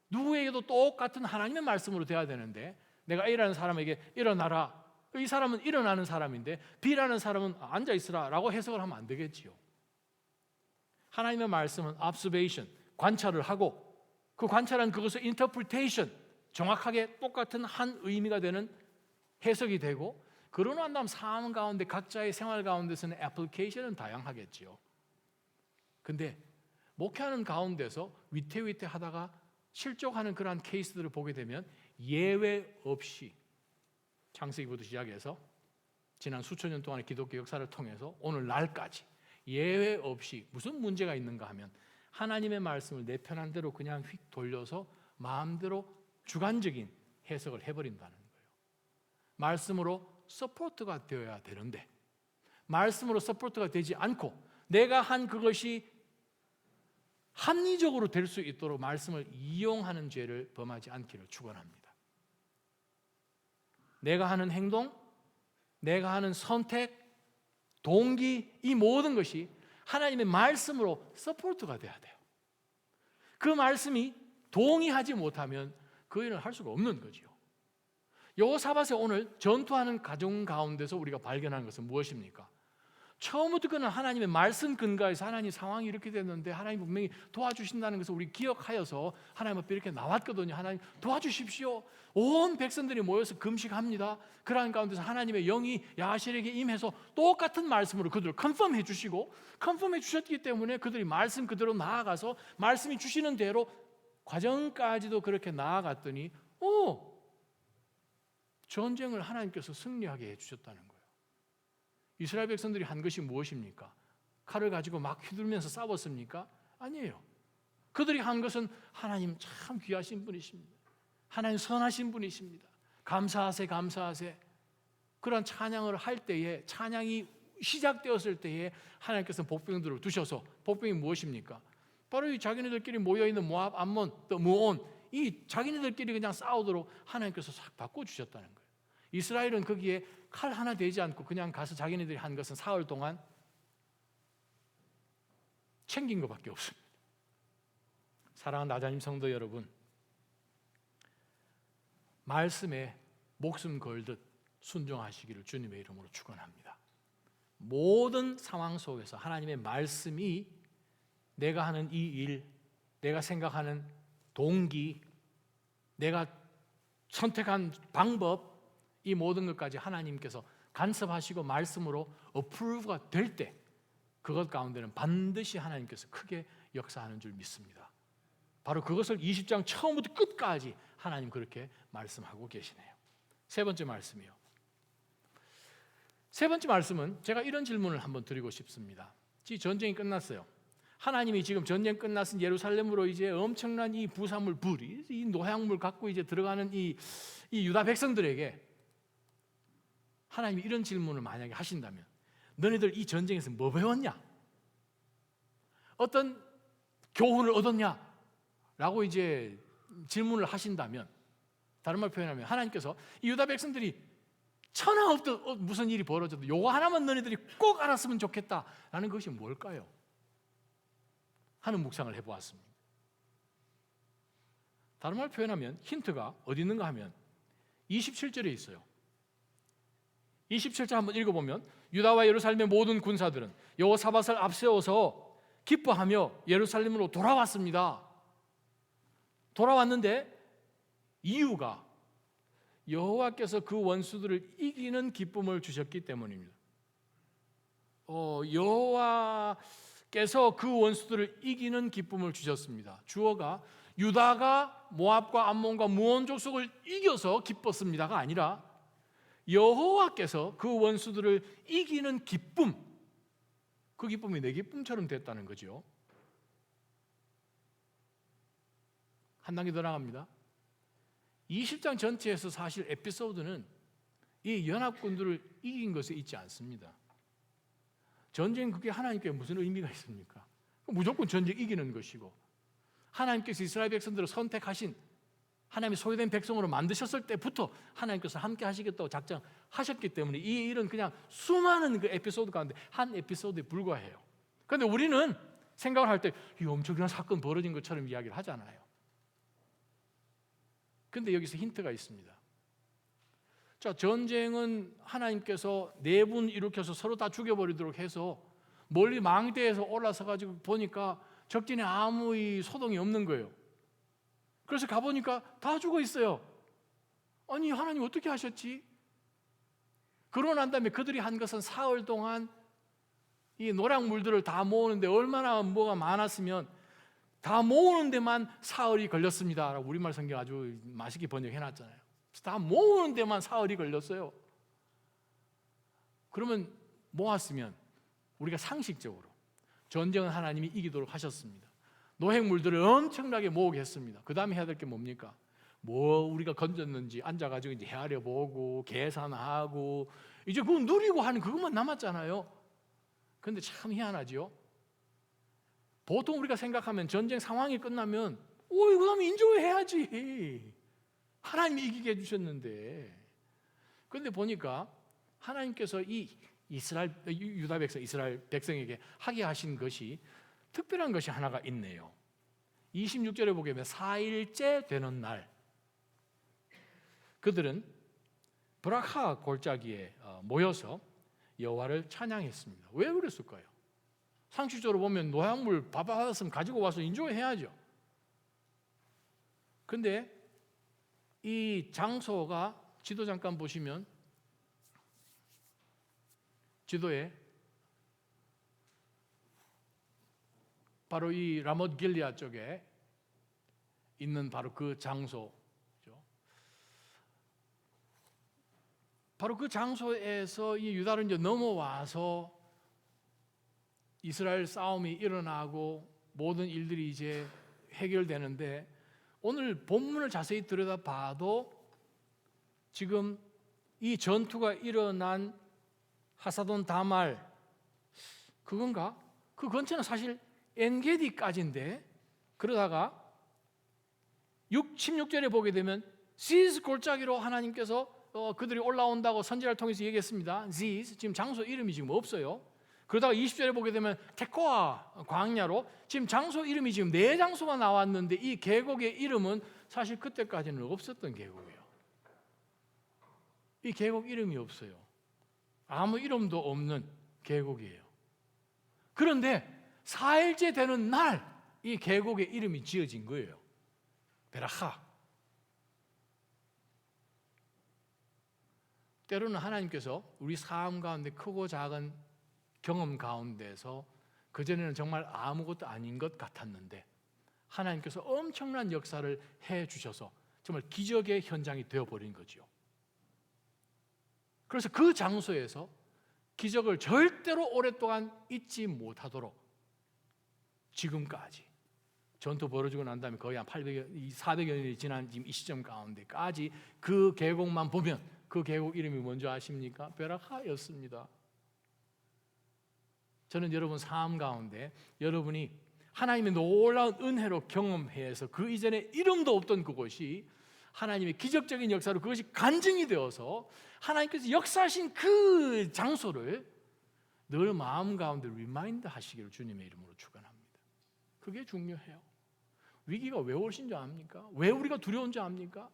누구에게도 똑같은 하나님의 말씀으로 되어야 되는데, 내가 A라는 사람에게 일어나라, 이 사람은 일어나는 사람인데 B라는 사람은 앉아있으라 라고 해석을 하면 안 되겠지요. 하나님의 말씀은 observation, 관찰을 하고 그 관찰한 그것을 interpretation, 정확하게 똑같은 한 의미가 되는 해석이 되고, 그러고 난 다음 삶 가운데 각자의 생활 가운데서는 애플리케이션은 다양하겠지요. 근데 목회하는 가운데서 위태위태하다가 실족하는 그러한 케이스들을 보게 되면 예외 없이 창세기부터 시작해서 지난 수천 년 동안의 기독교 역사를 통해서 오늘 날까지 예외 없이 무슨 문제가 있는가 하면 하나님의 말씀을 내 편한 대로 그냥 휙 돌려서 마음대로 주관적인 해석을 해버린다는 거예요. 말씀으로 서포트가 되어야 되는데 말씀으로 서포트가 되지 않고 내가 한 그것이 합리적으로 될 수 있도록 말씀을 이용하는 죄를 범하지 않기를 축원합니다. 내가 하는 행동, 내가 하는 선택, 동기, 이 모든 것이 하나님의 말씀으로 서포트가 돼야 돼요. 그 말씀이 동의하지 못하면 그 일을 할 수가 없는 거죠. 여호사밧의 오늘 전투하는 가정 가운데서 우리가 발견하는 것은 무엇입니까? 처음부터 그는 하나님의 말씀 근거에서 하나님 상황이 이렇게 됐는데 하나님 분명히 도와주신다는 것을 우리 기억하여서 하나님 앞에 이렇게 나왔거든요. 하나님 도와주십시오. 온 백성들이 모여서 금식합니다. 그러한 가운데서 하나님의 영이 야하실에게 임해서 똑같은 말씀으로 그들을 컨펌해 주시고, 컨펌해 주셨기 때문에 그들이 말씀 그대로 나아가서 말씀이 주시는 대로 과정까지도 그렇게 나아갔더니 전쟁을 하나님께서 승리하게 해주셨다는 거예요. 이스라엘 백성들이 한 것이 무엇입니까? 칼을 가지고 막 휘둘면서 싸웠습니까? 아니에요. 그들이 한 것은 하나님 참 귀하신 분이십니다. 하나님 선하신 분이십니다. 감사하세 감사하세. 그런 찬양을 할 때에, 찬양이 시작되었을 때에 하나님께서는 복병들을 두셔서, 복병이 무엇입니까? 바로 이 자기네들끼리 모여있는 모압, 암몬, 또 무온, 이 자기네들끼리 그냥 싸우도록 하나님께서 싹 바꿔주셨다는 거예요. 이스라엘은 거기에 칼 하나 대지 않고 그냥 가서 자기네들이 한 것은 사흘 동안 챙긴 것밖에 없습니다. 사랑하는 나자님 성도 여러분, 말씀에 목숨 걸듯 순종하시기를 주님의 이름으로 축원합니다. 모든 상황 속에서 하나님의 말씀이 내가 하는 이 일, 내가 생각하는 동기, 내가 선택한 방법, 이 모든 것까지 하나님께서 간섭하시고 말씀으로 어프로브가 될 때 그것 가운데는 반드시 하나님께서 크게 역사하는 줄 믿습니다. 바로 그것을 20장 처음부터 끝까지 하나님 그렇게 말씀하고 계시네요. 세 번째 말씀이요. 세 번째 말씀은 제가 이런 질문을 한번 드리고 싶습니다. 지금 전쟁이 끝났어요. 하나님이 지금 전쟁 끝났은 예루살렘으로 이제 엄청난 이 부산물 불이, 이 노향물 갖고 이제 들어가는 이 유다 백성들에게 하나님이 이런 질문을 만약에 하신다면, 너네들 이 전쟁에서 뭐 배웠냐? 어떤 교훈을 얻었냐? 라고 이제 질문을 하신다면, 다른 말 표현하면 하나님께서 이 유다 백성들이 천하 없던 무슨 일이 벌어져도 요거 하나만 너네들이 꼭 알았으면 좋겠다라는 것이 뭘까요? 하는 묵상을 해보았습니다. 다른 말 표현하면 힌트가 어디 있는가 하면 27절에 있어요. 27절 한번 읽어보면, 유다와 예루살렘의 모든 군사들은 여호사밧을 앞세워서 기뻐하며 예루살렘으로 돌아왔습니다. 돌아왔는데 이유가 여호와께서 그 원수들을 이기는 기쁨을 주셨기 때문입니다. 여호와께서 그 원수들을 이기는 기쁨을 주셨습니다. 주어가 유다가 모압과 암몬과 무온 족속을 이겨서 기뻤습니다가 아니라 여호와께서 그 원수들을 이기는 기쁨, 그 기쁨이 내 기쁨처럼 됐다는 거죠. 한 단계 더 나갑니다. 20장 전체에서 사실 에피소드는 이 연합군들을 이긴 것에 있지 않습니다. 전쟁, 그게 하나님께 무슨 의미가 있습니까? 무조건 전쟁 이기는 것이고, 하나님께서 이스라엘 백성들을 선택하신, 하나님의 소유된 백성으로 만드셨을 때부터 하나님께서 함께 하시겠다고 작정하셨기 때문에 이 일은 그냥 수많은 그 에피소드 가운데 한 에피소드에 불과해요. 그런데 우리는 생각을 할 때 이 엄청난 사건 벌어진 것처럼 이야기를 하잖아요. 그런데 여기서 힌트가 있습니다. 자, 전쟁은 하나님께서 네 분 일으켜서 서로 다 죽여버리도록 해서 멀리 망대에서 올라서 가지고 보니까 적진에 아무 소동이 없는 거예요. 그래서 가보니까 다 죽어 있어요. 아니, 하나님 어떻게 하셨지? 그러고 난 다음에 그들이 한 것은 사흘 동안 이 노략물들을 다 모으는데 얼마나 뭐가 많았으면 다 모으는 데만 사흘이 걸렸습니다. 우리말 성경 아주 맛있게 번역해놨잖아요. 다 모으는 데만 사흘이 걸렸어요. 그러면 모았으면 우리가 상식적으로 전쟁은 하나님이 이기도록 하셨습니다. 노획물들을 엄청나게 모으게 했습니다. 그 다음에 해야 될 게 뭡니까? 뭐 우리가 건졌는지 앉아가지고 이제 헤아려 보고 계산하고 이제 그거 누리고 하는 그것만 남았잖아요. 그런데 참 희한하죠. 보통 우리가 생각하면 전쟁 상황이 끝나면 그 다음에 인조해야지. 하나님이 이기게 해주셨는데. 그런데 보니까 하나님께서 이 유다 백성, 이스라엘 백성에게 하게 하신 것이 특별한 것이 하나가 있네요. 26절에 보게 되면 4일째 되는 날 그들은 브라카 골짜기에 모여서 여호와를 찬양했습니다. 왜 그랬을까요? 상식적으로 보면 노약물 받았으면 가지고 와서 인조해야죠. 근데 이 장소가 지도 잠깐 보시면 지도에 바로 이 라못 길리앗 쪽에 있는 바로 그 장소죠. 바로 그 장소에서 이 유다로 이제 넘어와서 이스라엘 싸움이 일어나고 모든 일들이 이제 해결되는데, 오늘 본문을 자세히 들여다봐도 지금 이 전투가 일어난 하사돈 다말 그건가? 그 근처는 사실 엔게디까지인데, 그러다가 16절에 보게 되면 지즈 골짜기로 하나님께서 그들이 올라온다고 선지자를 통해서 얘기했습니다. 지즈, 지금 장소 이름이 지금 없어요. 그러다가 20절에 보게 되면 테코아 광야로, 지금 장소 이름이 지금 4장소가 나왔는데 이 계곡의 이름은 사실 그때까지는 없었던 계곡이에요. 이 계곡 이름이 없어요. 아무 이름도 없는 계곡이에요. 그런데 4일째 되는 날 이 계곡의 이름이 지어진 거예요. 베라하. 때로는 하나님께서 우리 삶 가운데 크고 작은 경험 가운데서 그전에는 정말 아무것도 아닌 것 같았는데 하나님께서 엄청난 역사를 해주셔서 정말 기적의 현장이 되어버린 거죠. 그래서 그 장소에서 기적을 절대로 오랫동안 잊지 못하도록 지금까지 전투 벌어지고 난 다음에 거의 한 400여 년이 지난 지금 이 시점 가운데까지 그 계곡만 보면 그 계곡 이름이 뭔지 아십니까? 베라하였습니다. 저는 여러분 삶 가운데 여러분이 하나님의 놀라운 은혜로 경험해서 그 이전에 이름도 없던 그곳이 하나님의 기적적인 역사로 그것이 간증이 되어서 하나님께서 역사하신 그 장소를 늘 마음 가운데 리마인드 하시기를 주님의 이름으로 축원합니다. 그게 중요해요. 위기가 왜 오신 줄 압니까? 왜 우리가 두려운 줄 압니까?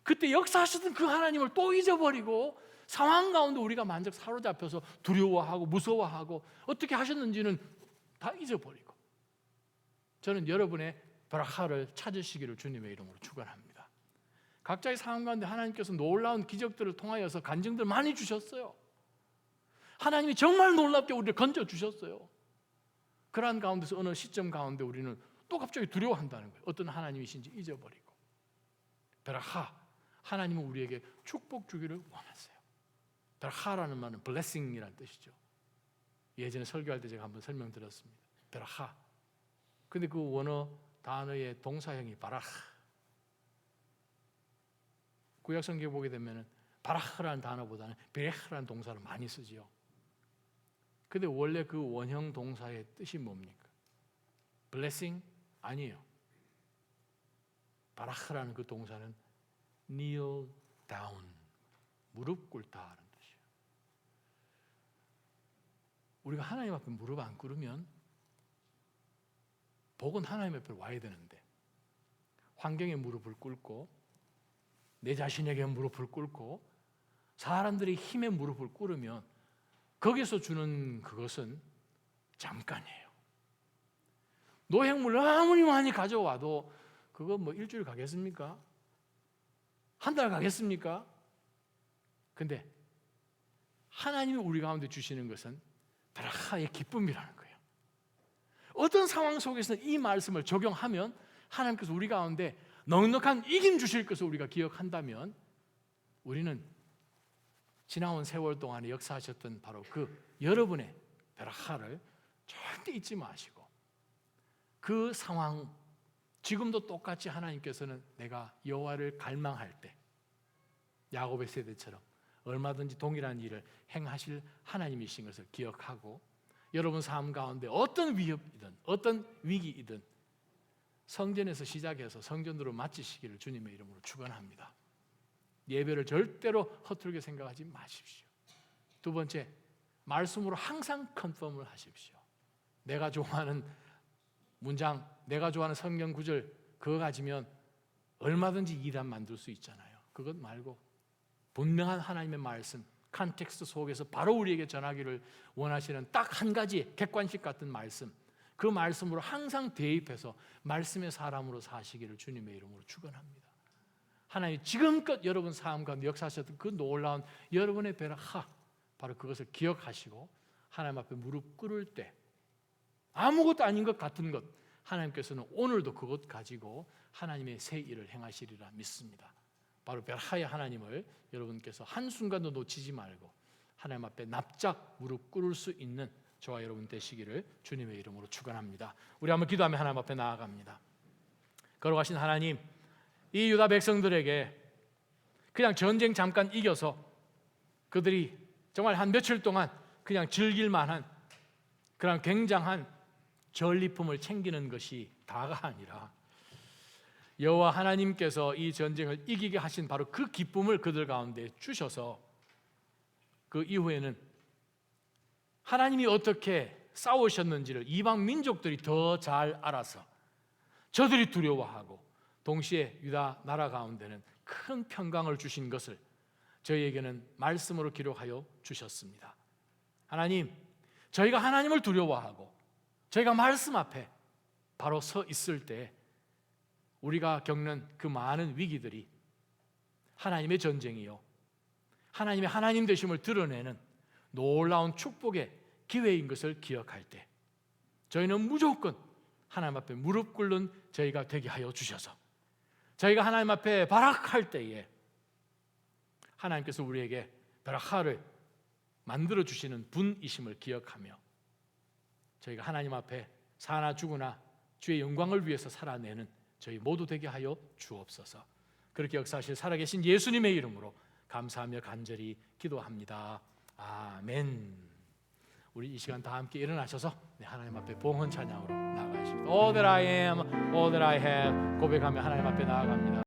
그때 역사하셨던 그 하나님을 또 잊어버리고 상황 가운데 우리가 만약 사로잡혀서 두려워하고 무서워하고 어떻게 하셨는지는 다 잊어버리고, 저는 여러분의 베라하를 찾으시기를 주님의 이름으로 축원합니다. 각자의 상황 가운데 하나님께서 놀라운 기적들을 통하여서 간증들 많이 주셨어요. 하나님이 정말 놀랍게 우리를 건져주셨어요. 그러한 가운데서 어느 시점 가운데 우리는 또 갑자기 두려워한다는 거예요. 어떤 하나님이신지 잊어버리고. 베라하, 하나님은 우리에게 축복 주기를 원하세요. 베라하라는 말은 blessing이라는 뜻이죠. 예전에 설교할 때 제가 한번 설명드렸습니다. 베라하. 근데 그 원어 단어의 동사형이 바라하. 구약 성경에 보게 되면 바라하라는 단어보다는 베레하라는 동사를 많이 쓰지요. 근데 원래 그 원형 동사의 뜻이 뭡니까? blessing? 아니에요. 바라하라는 그 동사는 kneel down, 무릎 꿇다라는 뜻이에요. 우리가 하나님 앞에 무릎 안 꿇으면 복은 하나님 앞에 와야 되는데 환경에 무릎을 꿇고 내 자신에게 무릎을 꿇고 사람들의 힘에 무릎을 꿇으면 거기서 주는 그것은 잠깐이에요. 노획물을 아무리 많이 가져와도 그거 뭐 일주일 가겠습니까? 한 달 가겠습니까? 근데 하나님이 우리 가운데 주시는 것은 베라하의 기쁨이라는 거예요. 어떤 상황 속에서는 이 말씀을 적용하면 하나님께서 우리 가운데 넉넉한 이김 주실 것을 우리가 기억한다면 우리는 지나온 세월 동안에 역사하셨던 바로 그 여러분의 베라하를 절대 잊지 마시고 그 상황, 지금도 똑같이 하나님께서는 내가 여호와를 갈망할 때 야곱의 세대처럼 얼마든지 동일한 일을 행하실 하나님이신 것을 기억하고 여러분 삶 가운데 어떤 위협이든 어떤 위기이든 성전에서 시작해서 성전으로 마치시기를 주님의 이름으로 축원합니다. 예배를 절대로 허투루게 생각하지 마십시오. 두 번째, 말씀으로 항상 컨펌을 하십시오. 내가 좋아하는 문장, 내가 좋아하는 성경 구절 그거 가지면 얼마든지 이단 만들 수 있잖아요. 그것 말고 분명한 하나님의 말씀, 컨텍스트 속에서 바로 우리에게 전하기를 원하시는 딱 한 가지 객관식 같은 말씀, 그 말씀으로 항상 대입해서 말씀의 사람으로 사시기를 주님의 이름으로 축원합니다. 하나님 지금껏 여러분 삶 가운데 역사하셨던 그 놀라운 여러분의 베라하, 바로 그것을 기억하시고 하나님 앞에 무릎 꿇을 때 아무것도 아닌 것 같은 것, 하나님께서는 오늘도 그것 가지고 하나님의 새 일을 행하시리라 믿습니다. 바로 베라하의 하나님을 여러분께서 한순간도 놓치지 말고 하나님 앞에 납작 무릎 꿇을 수 있는 저와 여러분 되시기를 주님의 이름으로 축원합니다. 우리 한번 기도하며 하나님 앞에 나아갑니다. 걸어가신 하나님, 이 유다 백성들에게 그냥 전쟁 잠깐 이겨서 그들이 정말 한 며칠 동안 그냥 즐길 만한 그런 굉장한 전리품을 챙기는 것이 다가 아니라 여호와 하나님께서 이 전쟁을 이기게 하신 바로 그 기쁨을 그들 가운데 주셔서 그 이후에는 하나님이 어떻게 싸우셨는지를 이방 민족들이 더 잘 알아서 저들이 두려워하고 동시에 유다 나라 가운데는 큰 평강을 주신 것을 저희에게는 말씀으로 기록하여 주셨습니다. 하나님, 저희가 하나님을 두려워하고 저희가 말씀 앞에 바로 서 있을 때 우리가 겪는 그 많은 위기들이 하나님의 전쟁이요, 하나님의 하나님 되심을 드러내는 놀라운 축복의 기회인 것을 기억할 때 저희는 무조건 하나님 앞에 무릎 꿇는 저희가 되게 하여 주셔서 저희가 하나님 앞에 바락할 때에 하나님께서 우리에게 바라카를 만들어 주시는 분이심을 기억하며 저희가 하나님 앞에 사나 죽으나 주의 영광을 위해서 살아내는 저희 모두 되게 하여 주옵소서. 그렇게 역사하실 살아계신 예수님의 이름으로 감사하며 간절히 기도합니다. 아멘. 우리 이 시간 다 함께 일어나셔서 하나님 앞에 봉헌 찬양으로 나아가십니다. All that I am, all that I have 고백하며 하나님 앞에 나아갑니다.